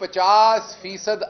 50%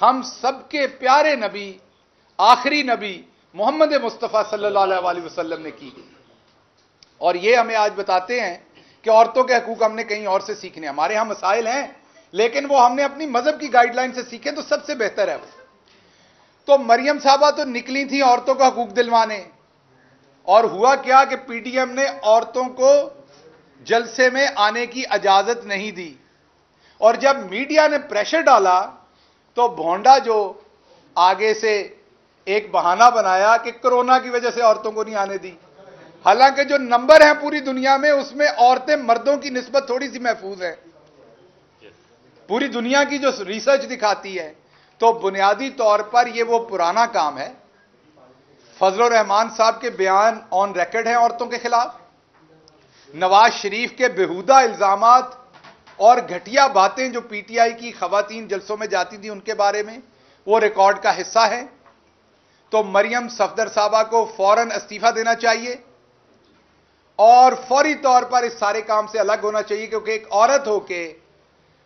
ہم سب کے پیارے نبی آخری نبی محمد مصطفیٰ صلی اللہ علیہ وسلم نے کی. اور یہ ہمیں آج بتاتے ہیں کہ عورتوں کے حقوق ہم نے کہیں اور سے سیکھنے. ہمارے ہاں مسائل ہیں لیکن وہ ہم نے اپنی مذہب کی گائیڈ لائن سے سیکھے تو سب سے بہتر ہے وہ. تو مریم صاحبہ تو نکلی تھیں عورتوں کو حقوق دلوانے, اور ہوا کیا کہ پی ٹی ایم نے عورتوں کو جلسے میں آنے کی اجازت نہیں دی. اور جب میڈیا نے پریشر ڈالا تو بھونڈا جو آگے سے ایک بہانہ بنایا کہ کرونا کی وجہ سے عورتوں کو نہیں آنے دی. حالانکہ جو نمبر ہیں پوری دنیا میں اس میں عورتیں مردوں کی نسبت تھوڑی سی محفوظ ہے, پوری دنیا کی جو ریسرچ دکھاتی ہے. تو بنیادی طور پر یہ وہ پرانا کام ہے. فضل الرحمان صاحب کے بیان آن ریکارڈ ہیں عورتوں کے خلاف. نواز شریف کے بےہودہ الزامات اور گھٹیا باتیں جو پی ٹی آئی کی خواتین جلسوں میں جاتی تھیں ان کے بارے میں وہ ریکارڈ کا حصہ ہے. تو مریم صفدر صاحبہ کو فوراً استعفیٰ دینا چاہیے اور فوری طور پر اس سارے کام سے الگ ہونا چاہیے, کیونکہ ایک عورت ہو کے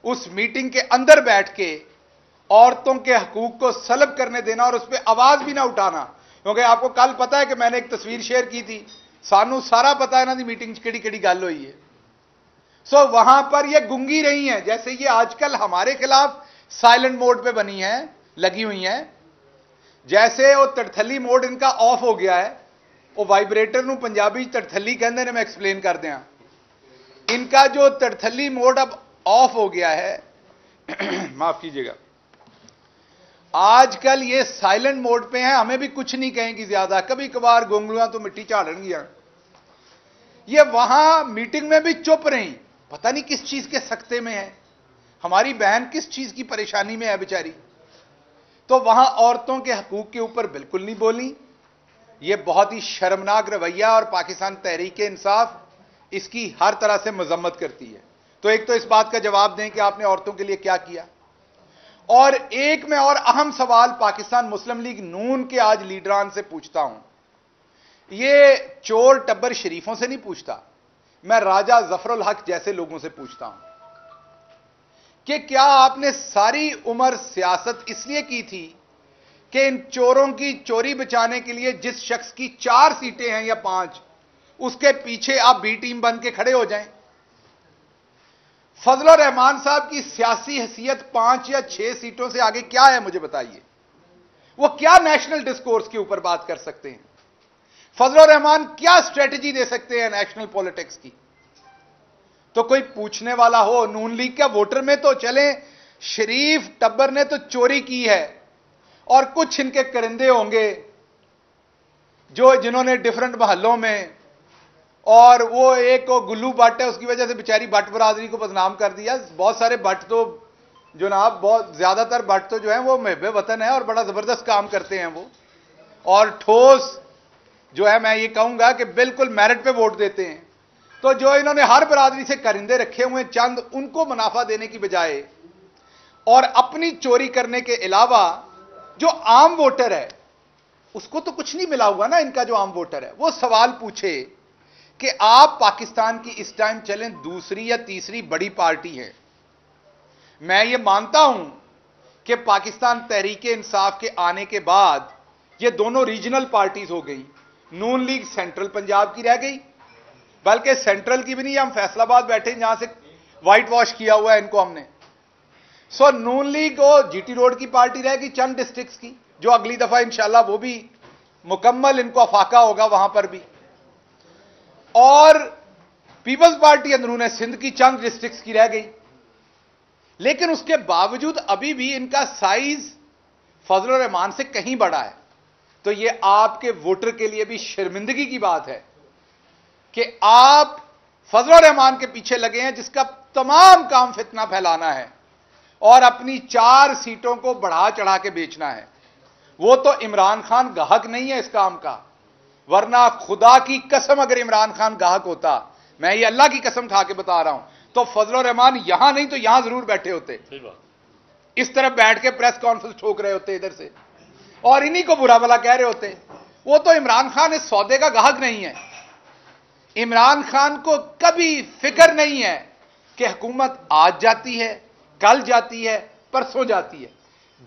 اس میٹنگ کے اندر بیٹھ کے عورتوں کے حقوق کو سلب کرنے دینا اور اس پہ آواز بھی نہ اٹھانا. کیونکہ آپ کو کل پتا ہے کہ میں نے ایک تصویر شیئر کی تھی, سانو سارا پتا ہے نا دی میٹنگ کیڑی کیڑی گل ہوئی ہے. سو وہاں پر یہ گنگی رہی ہیں, جیسے یہ آج کل ہمارے خلاف سائلنٹ موڈ پہ بنی ہیں, لگی ہوئی ہیں. جیسے وہ تڑتھلی موڈ ان کا آف ہو گیا ہے, وہ وائبریٹر نو پنجابی تڑتھلی کہندے نے, میں ایکسپلین کر دیا. ان کا جو تڑتھلی موڈ اب آف ہو گیا ہے, معاف کیجیے گا, آج کل یہ سائلنٹ موڈ پہ ہیں, ہمیں بھی کچھ نہیں کہیں گی زیادہ, کبھی کبھار گونگلوਆਂ تو مٹی جھاڑن گیا. یہ وہاں میٹنگ میں بھی چپ رہیں, پتہ نہیں کس چیز کے سکتے میں ہے, ہماری بہن کس چیز کی پریشانی میں ہے بیچاری. تو وہاں عورتوں کے حقوق کے اوپر بالکل نہیں بولی. یہ بہت ہی شرمناک رویہ, اور پاکستان تحریک انصاف اس کی ہر طرح سے مذمت کرتی ہے. تو ایک تو اس بات کا جواب دیں کہ آپ نے عورتوں کے لیے کیا کیا, اور ایک میں اور اہم سوال پاکستان مسلم لیگ نون کے آج لیڈران سے پوچھتا ہوں. یہ چور ٹبر شریفوں سے نہیں پوچھتا, میں راجہ ظفر الحق جیسے لوگوں سے پوچھتا ہوں کہ کیا آپ نے ساری عمر سیاست اس لیے کی تھی کہ ان چوروں کی چوری بچانے کے لیے جس شخص کی 4 سیٹیں ہیں یا 5, اس کے پیچھے آپ بی ٹیم بن کے کھڑے ہو جائیں؟ فضل الرحمان صاحب کی سیاسی حیثیت 5 یا 6 سیٹوں سے آگے کیا ہے مجھے بتائیے. وہ کیا نیشنل ڈسکورس کے اوپر بات کر سکتے ہیں؟ فضل الرحمان کیا اسٹریٹجی دے سکتے ہیں نیشنل پولیٹکس کی؟ تو کوئی پوچھنے والا ہو. نون لیگ کا ووٹر میں تو چلیں, شریف ٹبر نے تو چوری کی ہے, اور کچھ ان کے کرندے ہوں گے جو جنہوں نے ڈیفرنٹ محلوں میں, اور وہ ایک گلو بٹ ہے اس کی وجہ سے بیچاری بٹ برادری کو بدنام کر دیا. بہت سارے بٹ تو جناب, بہت زیادہ تر بٹ تو جو ہیں وہ محب وطن ہیں اور بڑا زبردست کام کرتے ہیں وہ, اور ٹھوس جو ہے میں یہ کہوں گا کہ بالکل میرٹ پہ ووٹ دیتے ہیں. تو جو انہوں نے ہر برادری سے کرندے رکھے ہوئے چند, ان کو منافع دینے کی بجائے اور اپنی چوری کرنے کے علاوہ جو عام ووٹر ہے اس کو تو کچھ نہیں ملا ہوگا نا. ان کا جو عام ووٹر ہے وہ سوال پوچھے کہ آپ پاکستان کی اس ٹائم چلیں دوسری یا تیسری بڑی پارٹی ہے. میں یہ مانتا ہوں کہ پاکستان تحریک انصاف کے آنے کے بعد یہ دونوں ریجنل پارٹیز ہو گئی. نون لیگ سینٹرل پنجاب کی رہ گئی, بلکہ سینٹرل کی بھی نہیں, ہم فیصل آباد بیٹھے جہاں سے وائٹ واش کیا ہوا ہے ان کو ہم نے. سو نون لیگ اور جی ٹی روڈ کی پارٹی رہے گی چند ڈسٹرکٹس کی, جو اگلی دفعہ انشاءاللہ وہ بھی مکمل ان کو افاقہ ہوگا وہاں پر بھی, اور پیپلز پارٹی اندرون سندھ کی چند ڈسٹرکٹس کی رہ گئی. لیکن اس کے باوجود ابھی بھی ان کا سائز فضل الرحمان سے کہیں بڑا ہے. تو یہ آپ کے ووٹر کے لیے بھی شرمندگی کی بات ہے کہ آپ فضل الرحمان کے پیچھے لگے ہیں جس کا تمام کام فتنہ پھیلانا ہے اور اپنی 4 سیٹوں کو بڑھا چڑھا کے بیچنا ہے. وہ تو عمران خان گاہک نہیں ہے اس کام کا, ورنہ خدا کی قسم اگر عمران خان گاہک ہوتا, میں یہ اللہ کی قسم کھا کے بتا رہا ہوں, تو فضل الرحمان یہاں نہیں تو یہاں ضرور بیٹھے ہوتے, اس طرف بیٹھ کے پریس کانفرنس ٹھوک رہے ہوتے ادھر سے, اور انہی کو برا بھلا کہہ رہے ہوتے. وہ تو عمران خان اس سودے کا گاہک نہیں ہے. عمران خان کو کبھی فکر نہیں ہے کہ حکومت آج جاتی ہے, کل جاتی ہے, پرسوں جاتی ہے.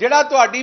ਜਿਹੜਾ ਤੁਹਾਡੀ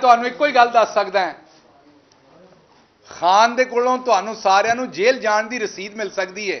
ਤੁਹਾਨੂੰ ਇੱਕੋ ਹੀ ਗੱਲ ਦੱਸ ਸਕਦਾ ਹਾਂ, ਖਾਨ ਦੇ ਕੋਲੋਂ ਤੁਹਾਨੂੰ ਸਾਰਿਆਂ ਨੂੰ ਜੇਲ੍ਹ ਜਾਣ ਦੀ ਰਸੀਦ ਮਿਲ ਸਕਦੀ ਹੈ,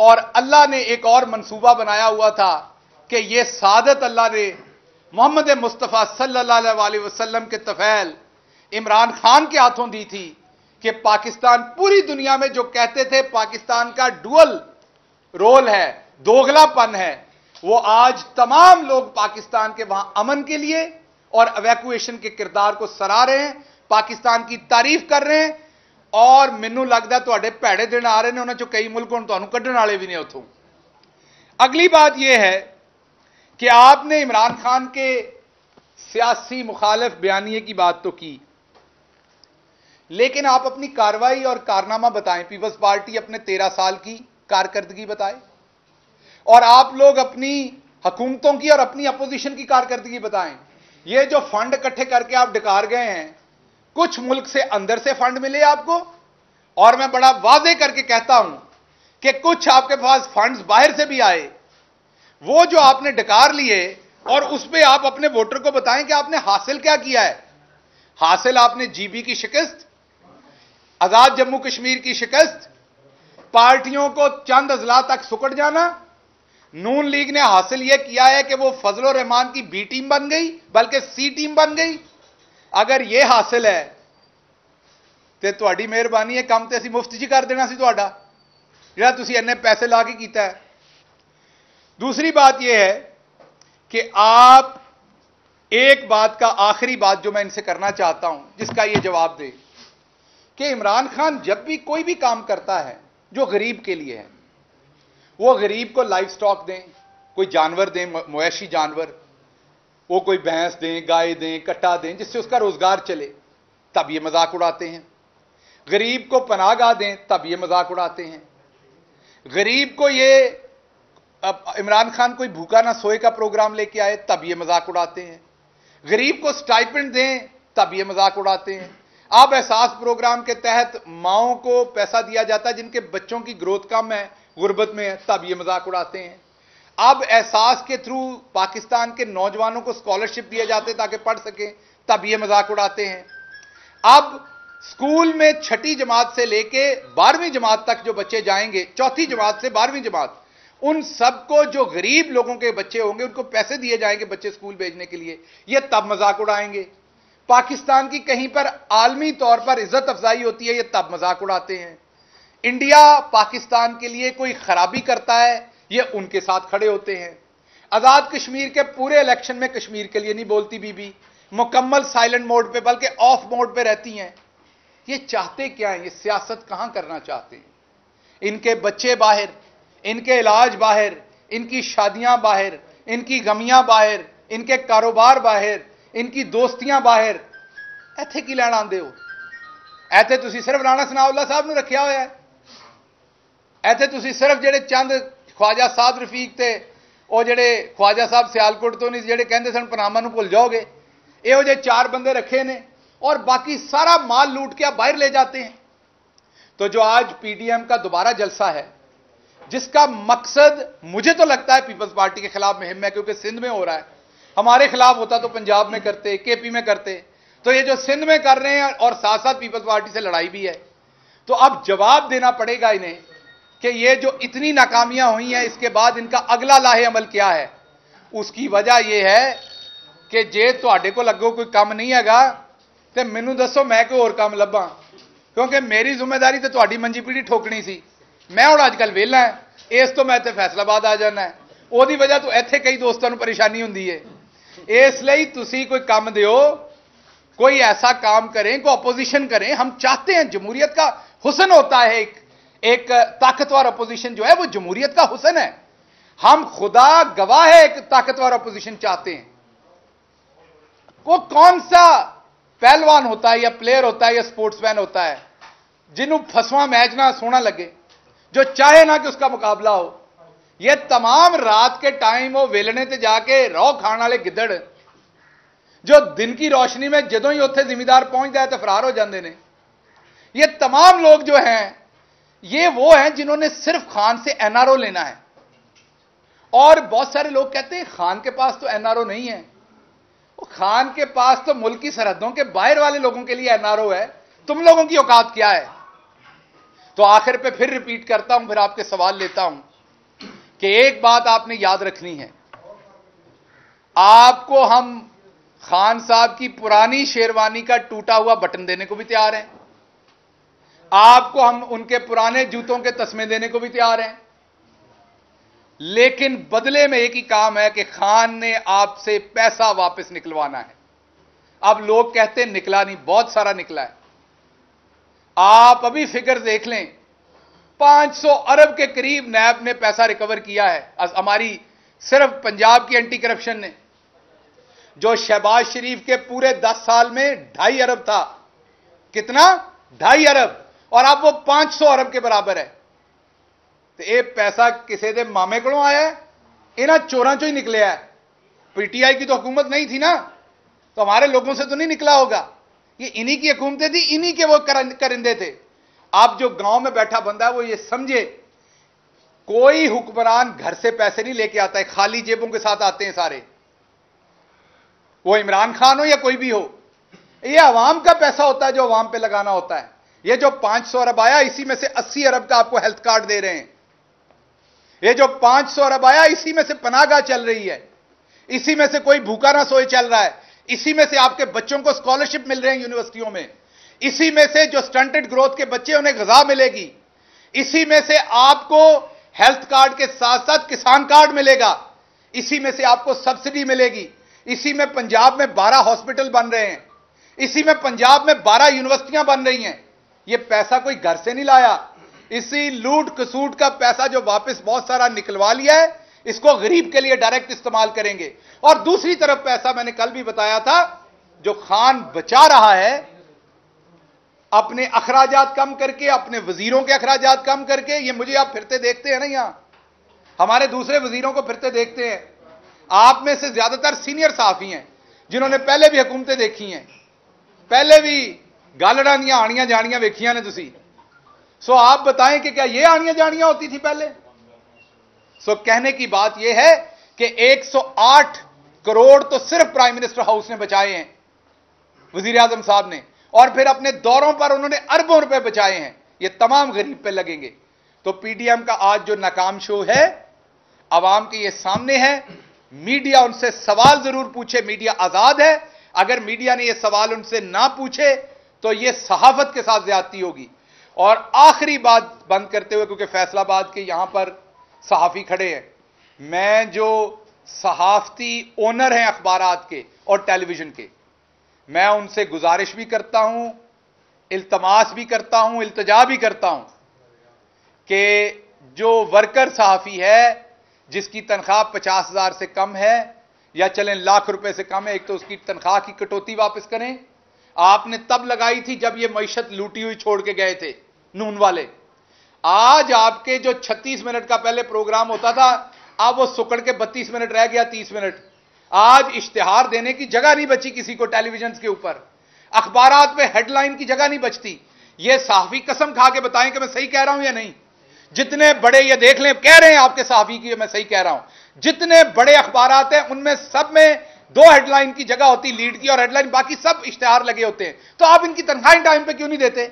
اور اللہ نے ایک اور منصوبہ بنایا ہوا تھا کہ یہ سعادت اللہ نے محمد مصطفیٰ صلی اللہ علیہ وسلم کے طفیل عمران خان کے ہاتھوں دی تھی کہ پاکستان پوری دنیا میں جو کہتے تھے پاکستان کا ڈوئل رول ہے، دوگلا پن ہے، وہ آج تمام لوگ پاکستان کے وہاں امن کے لیے اور ایویکویشن کے کردار کو سراہ رہے ہیں، پاکستان کی تعریف کر رہے ہیں. اور مینوں لگتا ہے بھڑے دن آ رہے ہیں انہوں چ کئی ملک ہوں تمہیں کڈن والے بھی نہیں اتوں. اگلی بات یہ ہے کہ آپ نے عمران خان کے سیاسی مخالف بیانیے کی بات تو کی، لیکن آپ اپنی کارروائی اور کارنامہ بتائیں. پیپلز پارٹی اپنے 13 سال کی کارکردگی بتائے، اور آپ لوگ اپنی حکومتوں کی اور اپنی اپوزیشن کی کارکردگی بتائیں. یہ جو فنڈ اکٹھے کر کے آپ ڈکار گئے ہیں، کچھ ملک سے اندر سے فنڈ ملے آپ کو، اور میں بڑا واضح کر کے کہتا ہوں کہ کچھ آپ کے پاس فنڈز باہر سے بھی آئے. وہ جو آپ نے ڈکار لیے اور اس پہ آپ اپنے ووٹر کو بتائیں کہ آپ نے حاصل کیا کیا ہے. حاصل آپ نے جی بی کی شکست، آزاد جموں کشمیر کی شکست، پارٹیوں کو چند اضلاع تک سکڑ جانا. نون لیگ نے حاصل یہ کیا ہے کہ وہ فضل الرحمان کی بی ٹیم بن گئی، بلکہ سی ٹیم بن گئی. اگر یہ حاصل ہے تو تہاڈی مہربانی ہے، کم تے اسی مفت جی کر دینا سی تہاڈا جڑا تسی اننے پیسے لا کے کیتا ہے. دوسری بات یہ ہے کہ آپ ایک بات کا آخری بات جو میں ان سے کرنا چاہتا ہوں جس کا یہ جواب دے کہ عمران خان جب بھی کوئی بھی کام کرتا ہے جو غریب کے لیے ہے، وہ غریب کو لائف سٹاک دیں، کوئی جانور دیں، مویشی جانور، وہ کوئی بھینس دیں، گائے دیں، کٹا دیں جس سے اس کا روزگار چلے، تب یہ مذاق اڑاتے ہیں. غریب کو پناہ گاہ دیں، تب یہ مذاق اڑاتے ہیں. غریب کو یہ عمران خان کوئی بھوکا نہ سوئے کا پروگرام لے کے آئے، تب یہ مذاق اڑاتے ہیں. غریب کو سٹائپنڈ دیں، تب یہ مذاق اڑاتے ہیں. اب احساس پروگرام کے تحت ماؤں کو پیسہ دیا جاتا ہے جن کے بچوں کی گروتھ کم ہے، غربت میں ہے، تب یہ مذاق اڑاتے ہیں. اب احساس کے تھرو پاکستان کے نوجوانوں کو اسکالرشپ دیے جاتے تاکہ پڑھ سکیں، تب یہ مذاق اڑاتے ہیں. اب اسکول میں 6ٹھی جماعت سے لے کے 12ویں جماعت تک جو بچے جائیں گے، 4تھی جماعت سے 12ویں جماعت، ان سب کو جو غریب لوگوں کے بچے ہوں گے ان کو پیسے دیے جائیں گے بچے اسکول بھیجنے کے لیے، یہ تب مذاق اڑائیں گے. پاکستان کی کہیں پر عالمی طور پر عزت افزائی ہوتی ہے، یہ تب مذاق اڑاتے ہیں. انڈیا پاکستان کے لیے کوئی خرابی کرتا ہے، یہ ان کے ساتھ کھڑے ہوتے ہیں. آزاد کشمیر کے پورے الیکشن میں کشمیر کے لیے نہیں بولتی بی بی، مکمل سائلنٹ موڈ پہ بلکہ آف موڈ پہ رہتی ہیں. یہ چاہتے کیا ہیں؟ یہ سیاست کہاں کرنا چاہتے ہیں؟ ان کے بچے باہر، ان کے علاج باہر، ان کی شادیاں باہر، ان کی غمیاں باہر، ان کے کاروبار باہر، ان کی دوستیاں باہر. ایتھے کی لین آندے ہو؟ ایتھے تسی صرف رانا ثناء اللہ صاحب نو رکھیا ہوا ہے؟ ایتھے تسی صرف جڑے چند خواجہ سعد رفیق تے وہ جڑے خواجہ صاحب سیالکوٹ تو نہیں جڑے کہندے سن پناما نو بھول جاؤ گے، یہ جے 4 بندے رکھے نے اور باقی سارا مال لوٹ کے آپ باہر لے جاتے ہیں. تو جو آج پی ڈی ایم کا دوبارہ جلسہ ہے جس کا مقصد مجھے تو لگتا ہے پیپلز پارٹی کے خلاف مہم ہے، کیونکہ سندھ میں ہو رہا ہے. ہمارے خلاف ہوتا تو پنجاب میں کرتے، کے پی میں کرتے. تو یہ جو سندھ میں کر رہے ہیں اور ساتھ ساتھ پیپلز پارٹی سے لڑائی بھی ہے، تو اب جواب دینا پڑے گا انہیں کہ یہ جو اتنی ناکامیاں ہوئی ہیں اس کے بعد ان کا اگلا لاہے عمل کیا ہے. اس کی وجہ یہ ہے کہ جے تواڈے کو لگو کوئی کام نہیں ہے گا تو مینوں دسو میں کوئی اور کام لباں، کیونکہ میری ذمہ داری تو تواڈی منجی پیڑھی ٹھوکنی سی. میں ہوں اج کل ویلا ہے، اس تو میں تے فیصلہ آباد آ جانا ہے، وہ دی وجہ تو ایتھے کئی دوستوں کو پریشانی ہوندی ہے. اس لیے تسی کوئی کام دیو، کوئی ایسا کام کریں، کوئی اپوزیشن کریں. ہم چاہتے ہیں، جمہوریت کا حسن ہوتا ہے، ایک طاقتور اپوزیشن جو ہے وہ جمہوریت کا حسن ہے. ہم خدا گواہ ہے ایک طاقتور اپوزیشن چاہتے ہیں. وہ کون سا پہلوان ہوتا ہے یا پلیئر ہوتا ہے یا سپورٹس مین ہوتا ہے جنہوں پھسواں میچ نہ سونا لگے، جو چاہے نہ کہ اس کا مقابلہ ہو. یہ تمام رات کے ٹائم وہ ویلنے تے جا کے رو کھان والے گدڑ جو دن کی روشنی میں جدوں ہی اتنے ذمہ دار پہنچتا ہے تو فرار ہو جاندے نے. یہ تمام لوگ جو ہیں یہ وہ ہیں جنہوں نے صرف خان سے این آر او لینا ہے. اور بہت سارے لوگ کہتے ہیں خان کے پاس تو این آر او نہیں ہے. خان کے پاس تو ملک کی سرحدوں کے باہر والے لوگوں کے لیے این آر او ہے. تم لوگوں کی اوقات کیا ہے؟ تو آخر پہ پھر ریپیٹ کرتا ہوں, پھر آپ کے سوال لیتا ہوں کہ ایک بات آپ نے یاد رکھنی ہے, آپ کو ہم خان صاحب کی پرانی شیروانی کا ٹوٹا ہوا بٹن دینے کو بھی تیار ہیں, آپ کو ہم ان کے پرانے جوتوں کے تسمے دینے کو بھی تیار ہیں, لیکن بدلے میں ایک ہی کام ہے کہ خان نے آپ سے پیسہ واپس نکلوانا ہے. اب لوگ کہتے ہیں نکلا نہیں, بہت سارا نکلا ہے. آپ ابھی فگر دیکھ لیں, 500 ارب کے قریب نیب نے پیسہ ریکور کیا ہے ہماری صرف پنجاب کی اینٹی کرپشن نے, جو شہباز شریف کے پورے 10 سال میں 2.5 ارب تھا. کتنا؟ 2.5 ارب, اور اب وہ 500 ارب کے برابر ہے. تو یہ پیسہ کسی دے مامے کو آیا ہے, انہاں چوراں چوں ہی نکلیا ہے. پی ٹی آئی کی تو حکومت نہیں تھی نا, تو ہمارے لوگوں سے تو نہیں نکلا ہوگا. یہ انہی کی حکومتیں تھی, انہی کے وہ کرندے تھے. اب جو گاؤں میں بیٹھا بندہ ہے وہ یہ سمجھے, کوئی حکمران گھر سے پیسے نہیں لے کے آتا ہے, خالی جیبوں کے ساتھ آتے ہیں سارے, وہ عمران خان ہو یا کوئی بھی ہو. یہ عوام کا پیسہ ہوتا ہے جو عوام پہ لگانا ہوتا ہے. یہ جو 500 ارب آیا, اسی میں سے 80 ارب کا آپ کو ہیلتھ کارڈ دے رہے ہیں. یہ جو 500 ارب آیا, اسی میں سے پناہ گاہ چل رہی ہے, اسی میں سے کوئی بھوکا نہ سوئے چل رہا ہے, اسی میں سے آپ کے بچوں کو اسکالرشپ مل رہے ہیں یونیورسٹیوں میں, اسی میں سے جو سٹنٹڈ گروتھ کے بچے انہیں غذا ملے گی, اسی میں سے آپ کو ہیلتھ کارڈ کے ساتھ ساتھ کسان کارڈ ملے گا, اسی میں سے آپ کو سبسڈی ملے گی, اسی میں پنجاب میں 12 ہاسپٹل بن رہے ہیں, اسی میں پنجاب میں 12 یونیورسٹیاں بن رہی ہیں. یہ پیسہ کوئی گھر سے نہیں لایا. اسی لوٹ کسوٹ کا پیسہ جو واپس بہت سارا نکلوا لیا ہے, اس کو غریب کے لیے ڈائریکٹ استعمال کریں گے. اور دوسری طرف پیسہ میں نے کل بھی بتایا تھا, جو خان بچا رہا ہے اپنے اخراجات کم کر کے, اپنے وزیروں کے اخراجات کم کر کے. یہ مجھے آپ پھرتے دیکھتے ہیں نا, یہاں ہمارے دوسرے وزیروں کو پھرتے دیکھتے ہیں. آپ میں سے زیادہ تر سینئر صحافی ہیں جنہوں نے پہلے بھی حکومتیں دیکھی ہیں, پہلے بھی گالڑاں دیاں آنیاں جانیاں ویکھیاں نے تسی. سو آپ بتائیں کہ کیا یہ آنیاں جانیاں ہوتی تھی پہلے؟ سو کہنے کی بات یہ ہے کہ 108 کروڑ تو صرف پرائم منسٹر ہاؤس نے بچائے ہیں, وزیر اعظم صاحب نے, اور پھر اپنے دوروں پر انہوں نے اربوں روپے بچائے ہیں. یہ تمام غریب پہ لگیں گے. تو پی ڈی ایم کا آج جو ناکام شو ہے, عوام کے یہ سامنے ہے. میڈیا ان سے سوال ضرور پوچھے, میڈیا آزاد ہے. اگر میڈیا نے یہ سوال ان سے نہ پوچھے تو یہ صحافت کے ساتھ زیادتی ہوگی. اور آخری بات بند کرتے ہوئے, کیونکہ فیصل آباد کے یہاں پر صحافی کھڑے ہیں, میں جو صحافتی اونر ہیں اخبارات کے اور ٹیلی ویژن کے, میں ان سے گزارش بھی کرتا ہوں, التماس بھی کرتا ہوں, التجا بھی کرتا ہوں کہ جو ورکر صحافی ہے جس کی تنخواہ 50,000 سے کم ہے یا چلیں ₹1,00,000 سے کم ہے, ایک تو اس کی تنخواہ کی کٹوتی واپس کریں. آپ نے تب لگائی تھی جب یہ معیشت لوٹی ہوئی چھوڑ کے گئے تھے نون والے. آج آپ کے جو 36 منٹ کا پہلے پروگرام ہوتا تھا, اب وہ سکڑ کے 32 منٹ رہ گیا, 30 منٹ. آج اشتہار دینے کی جگہ نہیں بچی کسی کو ٹیلی ویژن کے اوپر, اخبارات میں ہیڈ لائن کی جگہ نہیں بچتی. یہ صحافی قسم کھا کے بتائیں کہ میں صحیح کہہ رہا ہوں یا نہیں. جتنے بڑے, یہ دیکھ لیں, کہہ رہے ہیں آپ کے صحافی کی میں صحیح کہہ رہا ہوں, جتنے بڑے اخبارات ہیں ان میں سب میں 2 ہیڈ لائن کی جگہ ہوتی, لیڈ کی اور ہیڈ لائن, باقی سب اشتہار لگے ہوتے ہیں. تو آپ ان کی تنخواہیں ٹائم پہ کیوں نہیں دیتے؟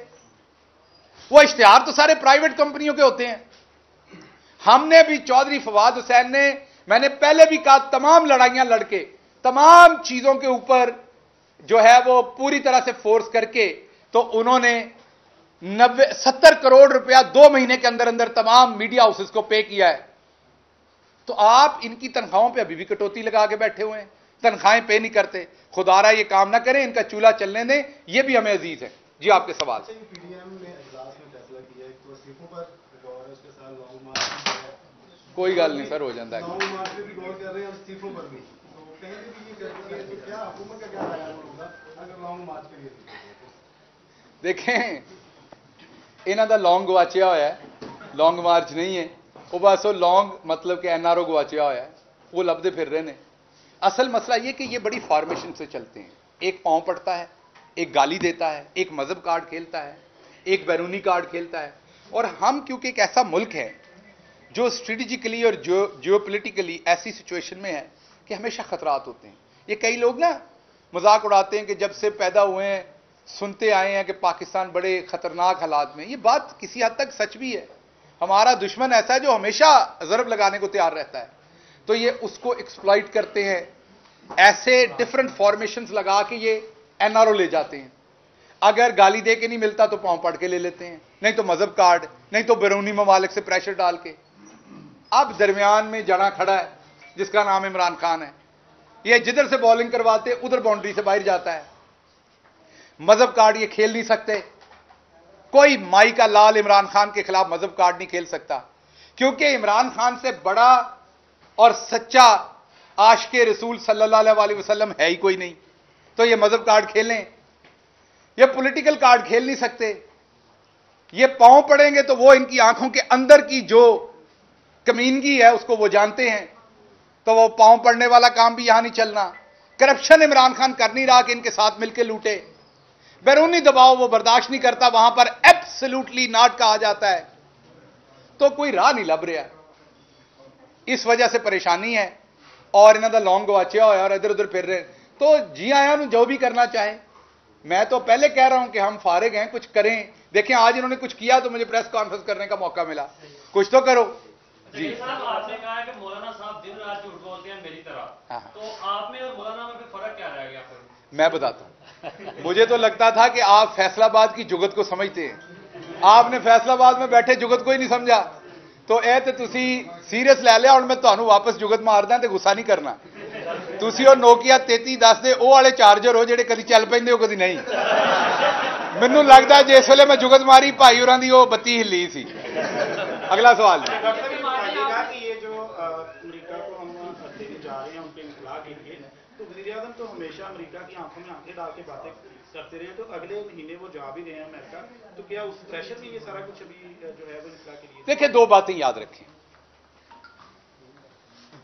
وہ اشتہار تو سارے پرائیویٹ کمپنیوں کے ہوتے ہیں. ہم نے بھی چودھری فواد حسین نے, میں نے پہلے بھی کہا, تمام لڑائیاں لڑ کے, تمام چیزوں کے اوپر جو ہے وہ پوری طرح سے فورس کر کے, تو انہوں نے 70 کروڑ روپیہ 2 مہینے کے اندر اندر تمام میڈیا ہاؤسز کو پے کیا ہے. تو آپ ان کی تنخواہوں پہ ابھی بھی کٹوتی لگا کے بیٹھے ہوئے ہیں, تنخواہیں پے نہیں کرتے. خدا رہا یہ کام نہ کریں, ان کا چولہا چلنے دیں, یہ بھی ہمیں عزیز ہے. جی آپ کے سوال. کوئی گل نہیں سر, ہو جاتا ہے. دیکھیں, انہوں دا لانگ گواچیا ہوا ہے, لانگ مارچ نہیں ہے وہ, بس وہ لانگ مطلب کہ این آر او گواچیا ہوا ہے, وہ لبدے پھر رہے ہیں. اصل مسئلہ یہ کہ یہ بڑی فارمیشن سے چلتے ہیں. ایک پاؤں پڑتا ہے, ایک گالی دیتا ہے, ایک مذہب کارڈ کھیلتا ہے, ایک بیرونی کارڈ کھیلتا ہے. اور ہم کیونکہ ایک ایسا ملک ہے جو اسٹریٹجیکلی اور جیو پولیٹیکلی ایسی سچویشن میں ہے کہ ہمیشہ خطرات ہوتے ہیں. یہ کئی لوگ نا مذاق اڑاتے ہیں کہ جب سے پیدا ہوئے ہیں سنتے آئے ہیں کہ پاکستان بڑے خطرناک حالات میں. یہ بات کسی حد تک سچ بھی ہے. ہمارا دشمن ایسا ہے جو ہمیشہ ضرب لگانے کو تیار رہتا ہے, تو یہ اس کو ایکسپلائٹ کرتے ہیں. ایسے ڈفرنٹ فارمیشنز لگا کے یہ این آر او لے جاتے ہیں. اگر گالی دے کے نہیں ملتا تو پاؤں پڑھ کے لے لیتے ہیں, نہیں تو مذہب کارڈ, نہیں تو بیرونی ممالک سے پریشر ڈال کے. اب درمیان میں جڑا کھڑا ہے جس کا نام عمران خان ہے. یہ جدھر سے بالنگ کرواتے ادھر باؤنڈری سے باہر جاتا ہے. مذہب کارڈ یہ کھیل نہیں سکتے. کوئی مائی کا لال عمران خان کے خلاف مذہب کارڈ نہیں کھیل سکتا, کیونکہ عمران خان سے بڑا اور سچا عاشق رسول صلی اللہ علیہ وسلم ہے ہی کوئی نہیں. تو یہ مذہب کارڈ کھیلیں, یہ پولیٹیکل کارڈ کھیل نہیں سکتے. یہ پاؤں پڑیں گے تو وہ ان کی آنکھوں کے اندر کی جو کمینگی ہے اس کو وہ جانتے ہیں, تو وہ پاؤں پڑنے والا کام بھی یہاں نہیں چلنا. کرپشن عمران خان کر نہیں رہا کہ ان کے ساتھ مل کے لوٹے. بیرونی دباؤ وہ برداشت نہیں کرتا, وہاں پر ایبسلوٹلی ناٹ کہا جاتا ہے. تو کوئی راہ نہیں لب رہا, اس وجہ سے پریشانی ہے. اور انہوں دا لانگ گواچیا ہوا اور ادھر ادھر پھر رہے. تو جی آیا جو بھی کرنا چاہیں. میں تو پہلے کہہ رہا ہوں کہ ہم فارغ ہیں, کچھ کریں. دیکھیں آج انہوں نے کچھ کیا تو مجھے پریس کانفرنس کرنے کا موقع ملا. کچھ تو کرو. جی صاحب آپ نے کہا ہے کہ مولانا صاحب دن رات جھوٹ بولتے ہیں میری طرح, تو آپ میں اور مولانا میں فرق کیا رہ گیا پھر؟ میں بتاتا ہوں. مجھے تو لگتا تھا کہ آپ فیصل آباد کی جگت کو سمجھتے ہیں. آپ نے فیصل آباد میں بیٹھے جگت کو ہی نہیں سمجھا. تو اے تے تسی سیریس لے لیا اور میں تانوں واپس جگت مار داں تے غصہ نہیں کرنا. تسی اور نوکیا 3310 دے او والے چارجر ہو جڑے کدی چل پیندے ہو کدی نہیں. مینوں لگدا ہے جس ویلے میں جگت ماری بھائی ہوراں دی او بتی ہلی سی. اگلا سوال. یہ جو امریکہ کو ہم دینے جا رہے ہیں ان پہ انخلا کے لیے, تو وزیر اعظم تو ہمیشہ امریکہ کی آنکھوں میں آنکھیں ڈال کے باتیں کرتے رہے, تو اگلے مہینے وہ جا بھی رہے ہیں امریکہ, تو کیا اس پریشر میں یہ سارا کچھ ابھی جو ہے وہ انخلا کے لیے؟ دیکھیں دو باتیں یاد رکھیں.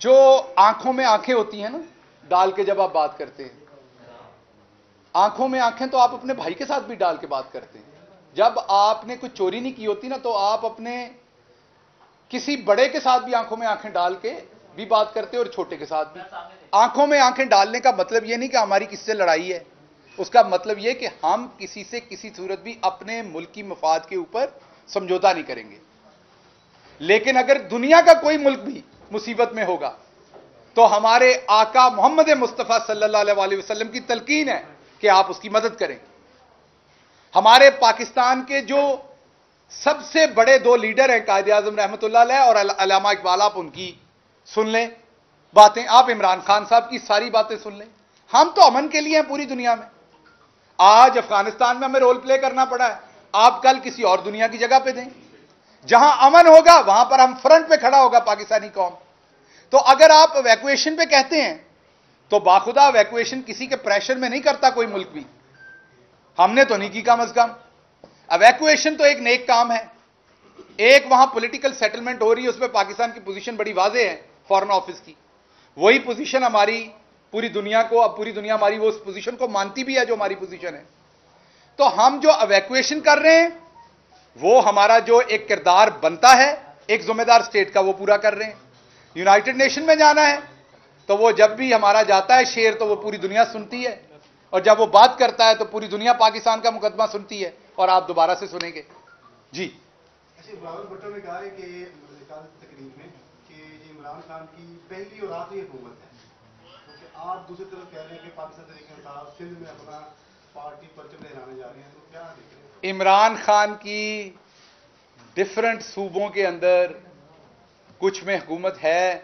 جو آنکھوں میں آنکھیں ہوتی ہیں نا ڈال کے جب آپ بات کرتے ہیں, آنکھوں میں آنکھیں تو آپ اپنے بھائی کے ساتھ بھی ڈال کے بات کرتے ہیں. جب آپ نے کوئی چوری نہیں کی ہوتی نا تو آپ اپنے کسی بڑے کے ساتھ بھی آنکھوں میں آنکھیں ڈال کے بھی بات کرتے اور چھوٹے کے ساتھ بھی. آنکھوں میں آنکھیں ڈالنے کا مطلب یہ نہیں کہ ہماری کس سے لڑائی ہے. اس کا مطلب یہ کہ ہم کسی سے کسی صورت بھی اپنے ملکی مفاد کے اوپر سمجھوتا نہیں کریں گے. لیکن اگر دنیا کا کوئی ملک بھی مصیبت میں ہوگا تو ہمارے آقا محمد مصطفیٰ صلی اللہ علیہ وسلم کی تلقین ہے کہ آپ اس کی مدد کریں. ہمارے پاکستان کے جو سب سے بڑے دو لیڈر ہیں قائد اعظم رحمۃ اللہ علیہ اور علامہ اقبال, آپ ان کی سن لیں باتیں. آپ عمران خان صاحب کی ساری باتیں سن لیں. ہم تو امن کے لیے ہیں پوری دنیا میں. آج افغانستان میں ہمیں رول پلے کرنا پڑا ہے, آپ کل کسی اور دنیا کی جگہ پہ دیں. جہاں امن ہوگا وہاں پر ہم فرنٹ پہ کھڑا ہوگا پاکستانی قوم. تو اگر آپ ایویکویشن پہ کہتے ہیں تو باخدا ایویکویشن کسی کے پریشر میں نہیں کرتا کوئی ملک بھی. ہم نے تو نہیں کی کم از کم. ایویکویشن تو ایک نیک کام ہے. ایک وہاں پولیٹیکل سیٹلمنٹ ہو رہی ہے, اس میں پاکستان کی پوزیشن بڑی واضح ہے فارن آفس کی. وہی پوزیشن ہماری پوری دنیا کو, اب پوری دنیا ہماری وہ اس پوزیشن کو مانتی بھی ہے جو ہماری پوزیشن ہے. تو ہم جو ایویکویشن کر رہے ہیں وہ ہمارا جو ایک کردار بنتا ہے ایک ذمہ دار اسٹیٹ کا وہ پورا کر رہے ہیں. یونائٹڈ نیشن میں جانا ہے تو وہ جب بھی ہمارا جاتا ہے شیر تو وہ پوری دنیا سنتی ہے, اور جب وہ بات کرتا ہے تو پوری دنیا پاکستان کا مقدمہ سنتی ہے, اور آپ دوبارہ سے سنیں گے. جی بلاول بھٹو نے کہا ہے کہ تقریب میں کہ یہ عمران خان کی پہلی اور آخری حکومت ہے, کیونکہ آپ دوسری طرف کہہ رہے ہیں کہ پاکستان طریقے انصاف سندھ میں اپنا پارٹی پرچم لہرانے جا رہے ہیں, تو کیا دیکھ رہے ہیں؟ عمران خان کی ڈفرنٹ صوبوں کے اندر کچھ میں حکومت ہے,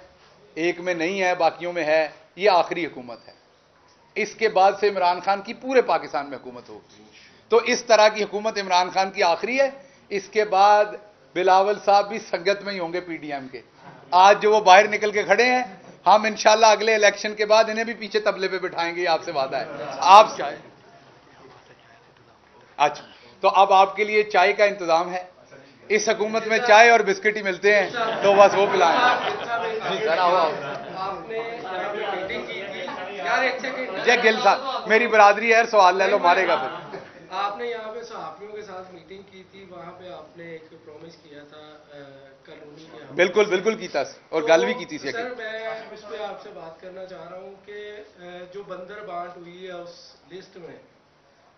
ایک میں نہیں ہے, باقیوں میں ہے. یہ آخری حکومت ہے. اس کے بعد سے عمران خان کی پورے پاکستان میں حکومت ہوگی. تو اس طرح کی حکومت عمران خان کی آخری ہے. اس کے بعد بلاول صاحب بھی سنگت میں ہی ہوں گے پی ڈی ایم کے. آج جو وہ باہر نکل کے کھڑے ہیں, ہم انشاءاللہ اگلے الیکشن کے بعد انہیں بھی پیچھے تبلے پہ بٹھائیں گے, آپ سے وعدہ ہے. آپ اچھا, تو اب آپ کے لیے چائے کا انتظام ہے. اس حکومت میں چائے اور بسکٹ ہی ملتے ہیں تو بس وہ پلائیں. جی سر آؤ. جی گل صاحب میری برادری ہے, سوال لے لو, مارے گا پھر. آپ نے یہاں پہ صحافیوں کے ساتھ میٹنگ کی تھی, وہاں پہ آپ نے ایک پرومس کیا تھا قانونی کے. بالکل بالکل کیتا اور گل بھی کی تھی. سر میں اس پہ آپ سے بات کرنا چاہ رہا ہوں کہ جو بندر بانٹ ہوئی ہے اس لسٹ میں